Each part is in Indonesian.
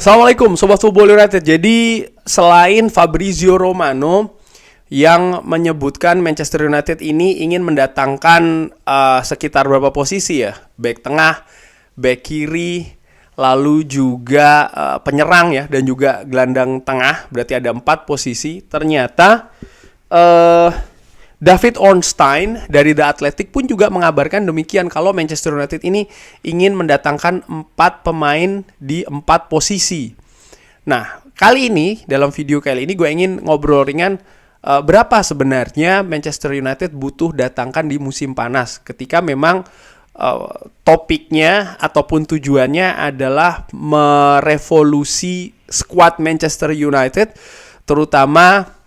Assalamualaikum Sobat Football United. Jadi selain Fabrizio Romano yang menyebutkan Manchester United ini ingin mendatangkan sekitar berapa posisi ya, back tengah, back kiri, lalu juga penyerang ya, dan juga gelandang tengah, berarti ada 4 posisi. Ternyata David Ornstein dari The Athletic pun juga mengabarkan demikian, kalau Manchester United ini ingin mendatangkan 4 pemain di 4 posisi. Nah, kali ini, dalam video kali ini gue ingin ngobrol ringan berapa sebenarnya Manchester United butuh datangkan di musim panas, ketika memang topiknya ataupun tujuannya adalah merevolusi skuad Manchester United, terutama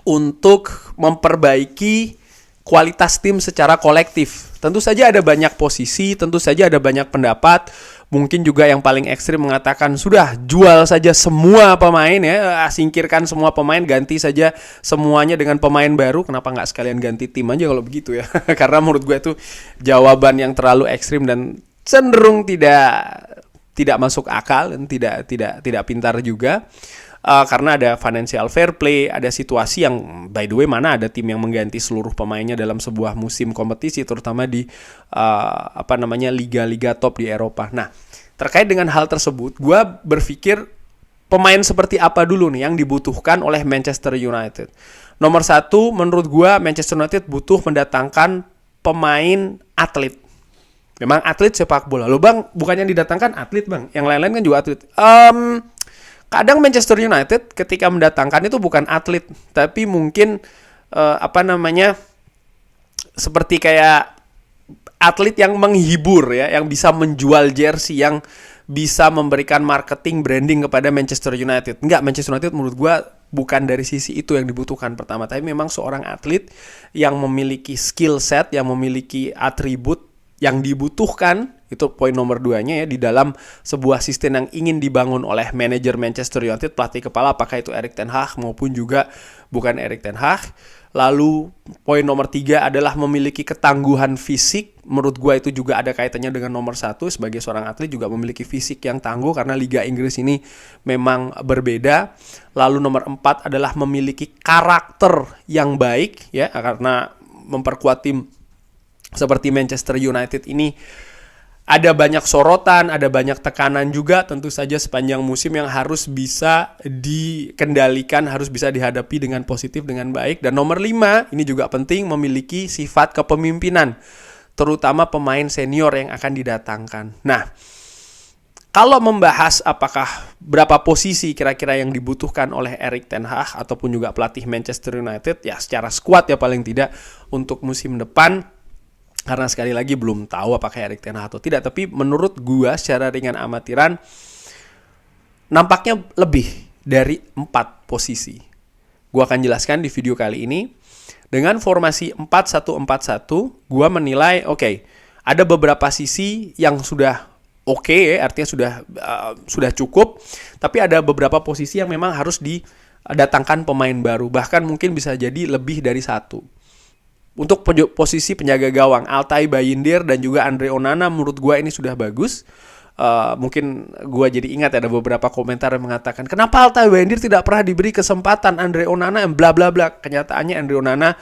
untuk memperbaiki kualitas tim secara kolektif. Tentu saja ada banyak posisi, tentu saja ada banyak pendapat. Mungkin juga yang paling ekstrim mengatakan sudah jual saja semua pemain ya, singkirkan semua pemain, ganti saja semuanya dengan pemain baru. Kenapa nggak sekalian ganti tim aja kalau begitu ya? Karena menurut gue itu jawaban yang terlalu ekstrim dan cenderung tidak masuk akal dan tidak pintar juga. Karena ada financial fair play, ada situasi yang by the way mana ada tim yang mengganti seluruh pemainnya dalam sebuah musim kompetisi, terutama di liga-liga top di Eropa. Nah, terkait dengan hal tersebut, gue berpikir pemain seperti apa dulu nih yang dibutuhkan oleh Manchester United. Nomor 1, menurut gue Manchester United butuh mendatangkan pemain atlet. Memang atlet sepak bola. Loh bang, bukannya didatangkan atlet bang, yang lain-lain kan juga atlet. Kadang Manchester United ketika mendatangkan itu bukan atlet, tapi mungkin seperti kayak atlet yang menghibur ya, yang bisa menjual jersey, yang bisa memberikan marketing branding kepada Manchester United. Enggak, Manchester United menurut gue bukan dari sisi itu yang dibutuhkan pertama, tapi memang seorang atlet yang memiliki skill set, yang memiliki atribut yang dibutuhkan. Itu poin nomor 2-nya ya, di dalam sebuah sistem yang ingin dibangun oleh manajer Manchester United, pelatih kepala, apakah itu Erik ten Hag maupun juga bukan Erik ten Hag. Lalu poin nomor 3 adalah memiliki ketangguhan fisik. Menurut gue itu juga ada kaitannya dengan nomor 1, sebagai seorang atlet juga memiliki fisik yang tangguh, karena Liga Inggris ini memang berbeda. Lalu nomor 4 adalah memiliki karakter yang baik ya, karena memperkuat tim seperti Manchester United ini ada banyak sorotan, ada banyak tekanan juga tentu saja sepanjang musim, yang harus bisa dikendalikan, harus bisa dihadapi dengan positif, dengan baik. Dan nomor 5, ini juga penting, memiliki sifat kepemimpinan, terutama pemain senior yang akan didatangkan. Nah, kalau membahas apakah berapa posisi kira-kira yang dibutuhkan oleh Erik ten Hag ataupun juga pelatih Manchester United, ya secara skuad ya paling tidak untuk musim depan, karena sekali lagi belum tahu apakah Erik ten Hag atau tidak. Tapi menurut gua secara ringan amatiran nampaknya lebih dari 4 posisi. Gua akan jelaskan di video kali ini. Dengan formasi 4-1-4-1, gua menilai ada beberapa sisi yang sudah artinya sudah cukup. Tapi ada beberapa posisi yang memang harus didatangkan pemain baru. Bahkan mungkin bisa jadi lebih dari 1. Untuk posisi penjaga gawang, Altay Bayindir dan juga Andre Onana menurut gue ini sudah bagus. Mungkin gue jadi ingat ada beberapa komentar yang mengatakan, kenapa Altay Bayindir tidak pernah diberi kesempatan, Andre Onana bla bla bla. Kenyataannya Andre Onana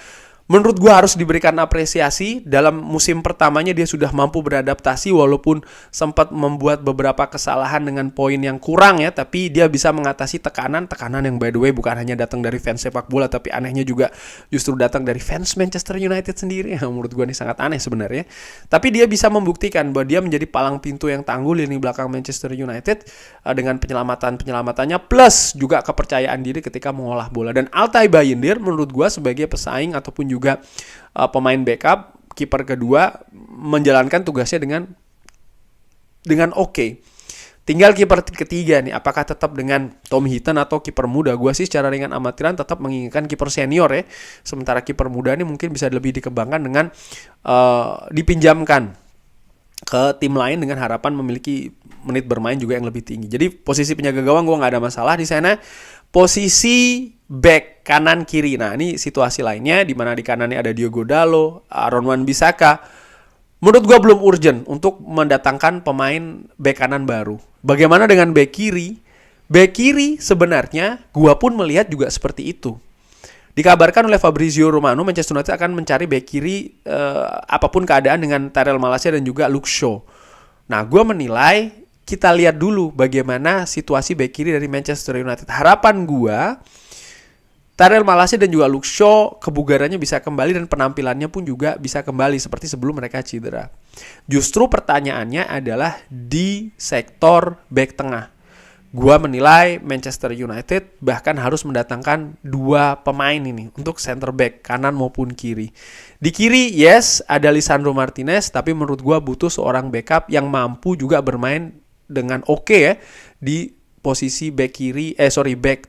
menurut gue harus diberikan apresiasi. Dalam musim pertamanya dia sudah mampu beradaptasi, walaupun sempat membuat beberapa kesalahan dengan poin yang kurang ya, tapi dia bisa mengatasi tekanan yang by the way bukan hanya datang dari fans sepak bola, tapi anehnya juga justru datang dari fans Manchester United sendiri. Menurut gue ini sangat aneh sebenarnya. Tapi dia bisa membuktikan bahwa dia menjadi palang pintu yang tangguh lini belakang Manchester United dengan penyelamatannya plus juga kepercayaan diri ketika mengolah bola. Dan Altay Bayindir menurut gue sebagai pesaing ataupun juga pemain backup, kiper kedua, menjalankan tugasnya dengan oke. Tinggal kiper ketiga nih, apakah tetap dengan Tom Heaton atau kiper muda? Gua sih secara ringan amatiran tetap menginginkan kiper senior ya. Sementara kiper muda ini mungkin bisa lebih dikembangkan dengan dipinjamkan ke tim lain dengan harapan memiliki menit bermain juga yang lebih tinggi. Jadi posisi penjaga gawang gue nggak ada masalah di sana. Posisi back kanan kiri, nah ini situasi lainnya di mana di kanannya ada Diogo Dalot, Aaron Wan-Bissaka. Menurut gue belum urgent untuk mendatangkan pemain back kanan baru. Bagaimana dengan back kiri? Bek kiri sebenarnya gua pun melihat juga seperti itu. Dikabarkan oleh Fabrizio Romano, Manchester United akan mencari bek kiri apapun keadaan dengan Tyrell Malacia dan juga Luke Shaw. Nah, gue menilai kita lihat dulu bagaimana situasi bek kiri dari Manchester United. Harapan gue, Tyrell Malacia dan juga Luke Shaw kebugarannya bisa kembali dan penampilannya pun juga bisa kembali seperti sebelum mereka cedera. Justru pertanyaannya adalah di sektor bek tengah. Gua menilai Manchester United bahkan harus mendatangkan 2 pemain ini untuk center back kanan maupun kiri. Di kiri, yes, ada Lisandro Martinez, tapi menurut gua butuh seorang backup yang mampu juga bermain dengan oke ya di posisi back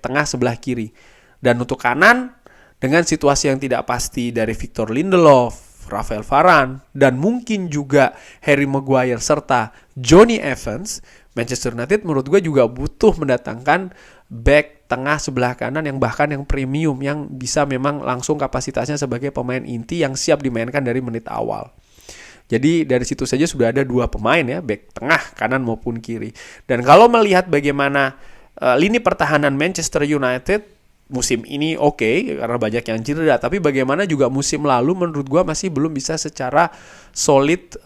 tengah sebelah kiri. Dan untuk kanan, dengan situasi yang tidak pasti dari Victor Lindelof, Rafael Varane, dan mungkin juga Harry Maguire serta Johnny Evans, Manchester United menurut gue juga butuh mendatangkan back tengah sebelah kanan yang bahkan yang premium, yang bisa memang langsung kapasitasnya sebagai pemain inti yang siap dimainkan dari menit awal. Jadi dari situ saja sudah ada 2 pemain ya, back tengah kanan maupun kiri. Dan kalau melihat bagaimana lini pertahanan Manchester United musim ini oke, karena banyak yang cedera, tapi bagaimana juga musim lalu menurut gue masih belum bisa secara solid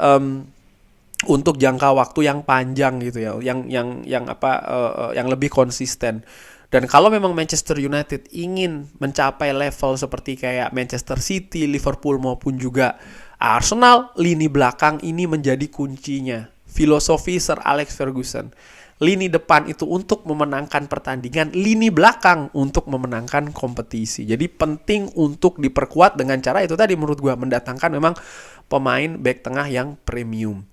untuk jangka waktu yang panjang gitu ya, yang lebih konsisten. Dan kalau memang Manchester United ingin mencapai level seperti kayak Manchester City, Liverpool maupun juga Arsenal, lini belakang ini menjadi kuncinya. Filosofi Sir Alex Ferguson. Lini depan itu untuk memenangkan pertandingan, lini belakang untuk memenangkan kompetisi. Jadi penting untuk diperkuat dengan cara itu tadi menurut gue, mendatangkan memang pemain back tengah yang premium.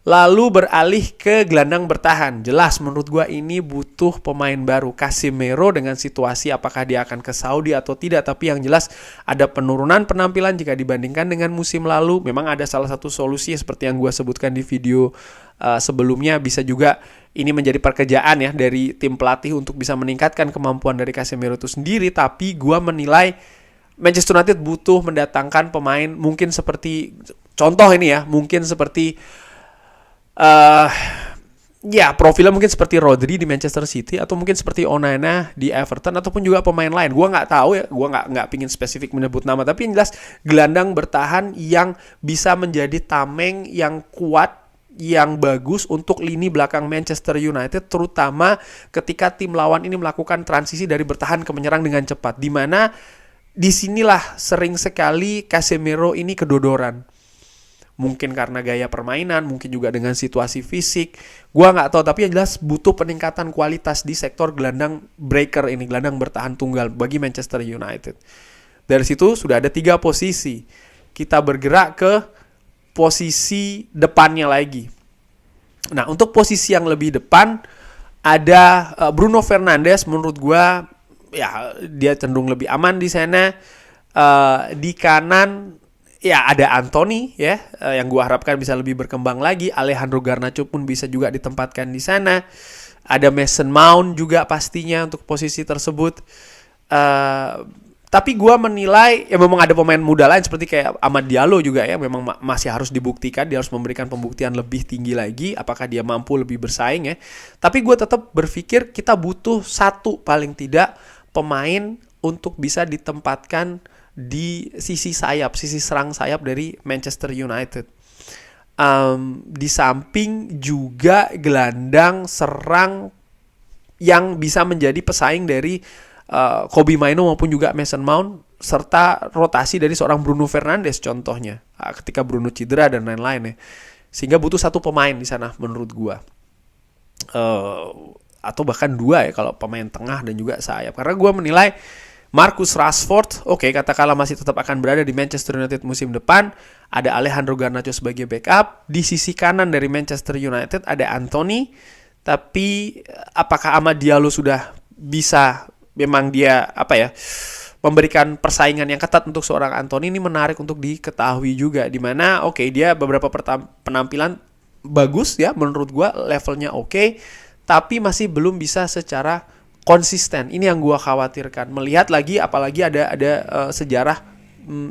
Lalu beralih ke gelandang bertahan. Jelas menurut gua ini butuh pemain baru. Casemiro dengan situasi apakah dia akan ke Saudi atau tidak. Tapi yang jelas ada penurunan penampilan jika dibandingkan dengan musim lalu. Memang ada salah satu solusi seperti yang gua sebutkan di video sebelumnya. Bisa juga ini menjadi pekerjaan ya dari tim pelatih untuk bisa meningkatkan kemampuan dari Casemiro itu sendiri. Tapi gua menilai Manchester United butuh mendatangkan pemain mungkin seperti, contoh ini ya, mungkin seperti profilnya mungkin seperti Rodri di Manchester City, atau mungkin seperti Onana di Everton, ataupun juga pemain lain. Gua nggak tahu ya, gua nggak pingin spesifik menyebut nama, tapi yang jelas gelandang bertahan yang bisa menjadi tameng yang kuat, yang bagus untuk lini belakang Manchester United, terutama ketika tim lawan ini melakukan transisi dari bertahan ke menyerang dengan cepat, dimana disinilah sering sekali Casemiro ini kedodoran. Mungkin karena gaya permainan, mungkin juga dengan situasi fisik. Gua nggak tahu, tapi yang jelas butuh peningkatan kualitas di sektor gelandang breaker ini, gelandang bertahan tunggal bagi Manchester United. Dari situ sudah ada 3 posisi. Kita bergerak ke posisi depannya lagi. Nah, untuk posisi yang lebih depan ada Bruno Fernandes. Menurut gua ya dia cenderung lebih aman di sana. Di kanan ya ada Anthony ya, yang gue harapkan bisa lebih berkembang lagi. Alejandro Garnacho pun bisa juga ditempatkan di sana. Ada Mason Mount juga pastinya untuk posisi tersebut. Tapi gue menilai ya memang ada pemain muda lain seperti kayak Amad Diallo juga ya, memang masih harus dibuktikan, dia harus memberikan pembuktian lebih tinggi lagi apakah dia mampu lebih bersaing ya. Tapi gue tetap berpikir kita butuh 1 paling tidak pemain untuk bisa ditempatkan di sisi serang sayap dari Manchester United. Di samping juga gelandang serang yang bisa menjadi pesaing dari Kobbie Mainoo maupun juga Mason Mount, serta rotasi dari seorang Bruno Fernandes contohnya ketika Bruno cedera dan lain-lain ya. Sehingga butuh 1 pemain di sana menurut gua. Atau bahkan 2 ya kalau pemain tengah dan juga sayap. Karena gua menilai Marcus Rashford, katakanlah masih tetap akan berada di Manchester United musim depan. Ada Alejandro Garnacho sebagai backup. Di sisi kanan dari Manchester United ada Anthony. Tapi apakah Amad Diallo sudah bisa, memang dia memberikan persaingan yang ketat untuk seorang Anthony, ini menarik untuk diketahui juga. Dimana dia beberapa penampilan bagus ya, menurut gua levelnya tapi masih belum bisa secara konsisten. Ini yang gue khawatirkan. Melihat lagi apalagi ada sejarah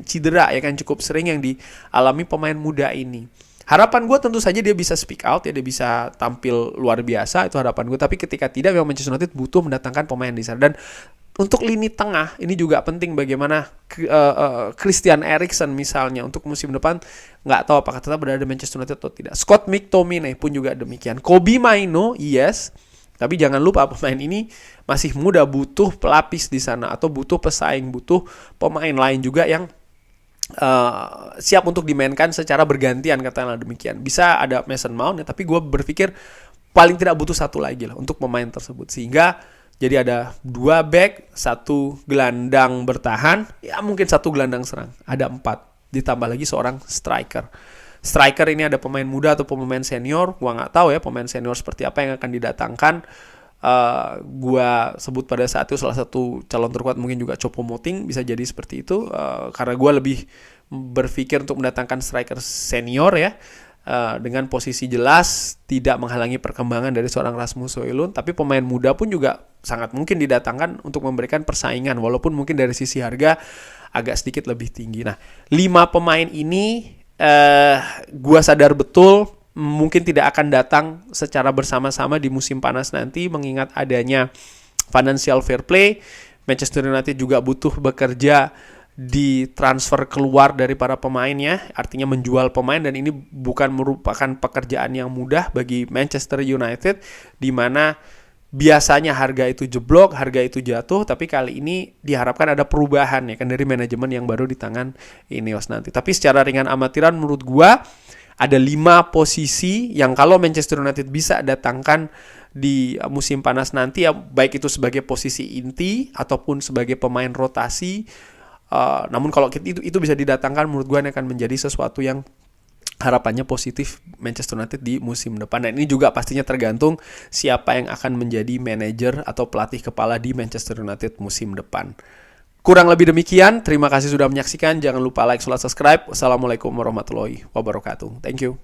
cedera ya kan cukup sering yang dialami pemain muda ini. Harapan gue tentu saja dia bisa speak out ya, dia bisa tampil luar biasa, itu harapan gue. Tapi ketika tidak, memang Manchester United butuh mendatangkan pemain di sana. Dan untuk lini tengah ini juga penting, bagaimana Christian Eriksen misalnya untuk musim depan, nggak tahu apakah tetap berada di Manchester United atau tidak. Scott McTominay pun juga demikian. Kobbie Mainoo, yes, tapi jangan lupa pemain ini masih muda, butuh pelapis di sana atau butuh pesaing, butuh pemain lain juga yang siap untuk dimainkan secara bergantian, katakanlah demikian. Bisa ada Mason Mount ya, tapi gue berpikir paling tidak butuh satu lagi lah untuk pemain tersebut, sehingga jadi ada 2 back, 1 gelandang bertahan, ya mungkin 1 gelandang serang. Ada 4, ditambah lagi seorang striker. Striker ini ada pemain muda atau pemain senior, gua nggak tahu ya pemain senior seperti apa yang akan didatangkan. Gua sebut pada saat itu salah satu calon terkuat mungkin juga Choupo-Moting, bisa jadi seperti itu. Karena gua lebih berpikir untuk mendatangkan striker senior ya. Dengan posisi jelas tidak menghalangi perkembangan dari seorang Rasmus Højlund, tapi pemain muda pun juga sangat mungkin didatangkan untuk memberikan persaingan, walaupun mungkin dari sisi harga agak sedikit lebih tinggi. Nah, 5 pemain ini gua sadar betul mungkin tidak akan datang secara bersama-sama di musim panas nanti, mengingat adanya financial fair play. Manchester United juga butuh bekerja di transfer keluar dari para pemainnya, artinya menjual pemain, dan ini bukan merupakan pekerjaan yang mudah bagi Manchester United, di mana biasanya harga itu jeblok, harga itu jatuh, tapi kali ini diharapkan ada perubahan ya kan dari manajemen yang baru di tangan Ineos nanti. Tapi secara ringan amatiran menurut gua ada 5 posisi yang kalau Manchester United bisa datangkan di musim panas nanti ya, baik itu sebagai posisi inti ataupun sebagai pemain rotasi. Namun kalau itu bisa didatangkan, menurut gue ini akan menjadi sesuatu yang harapannya positif Manchester United di musim depan. Dan ini juga pastinya tergantung siapa yang akan menjadi manajer atau pelatih kepala di Manchester United musim depan. Kurang lebih demikian, terima kasih sudah menyaksikan. Jangan lupa like, subscribe. Wassalamualaikum warahmatullahi wabarakatuh. Thank you.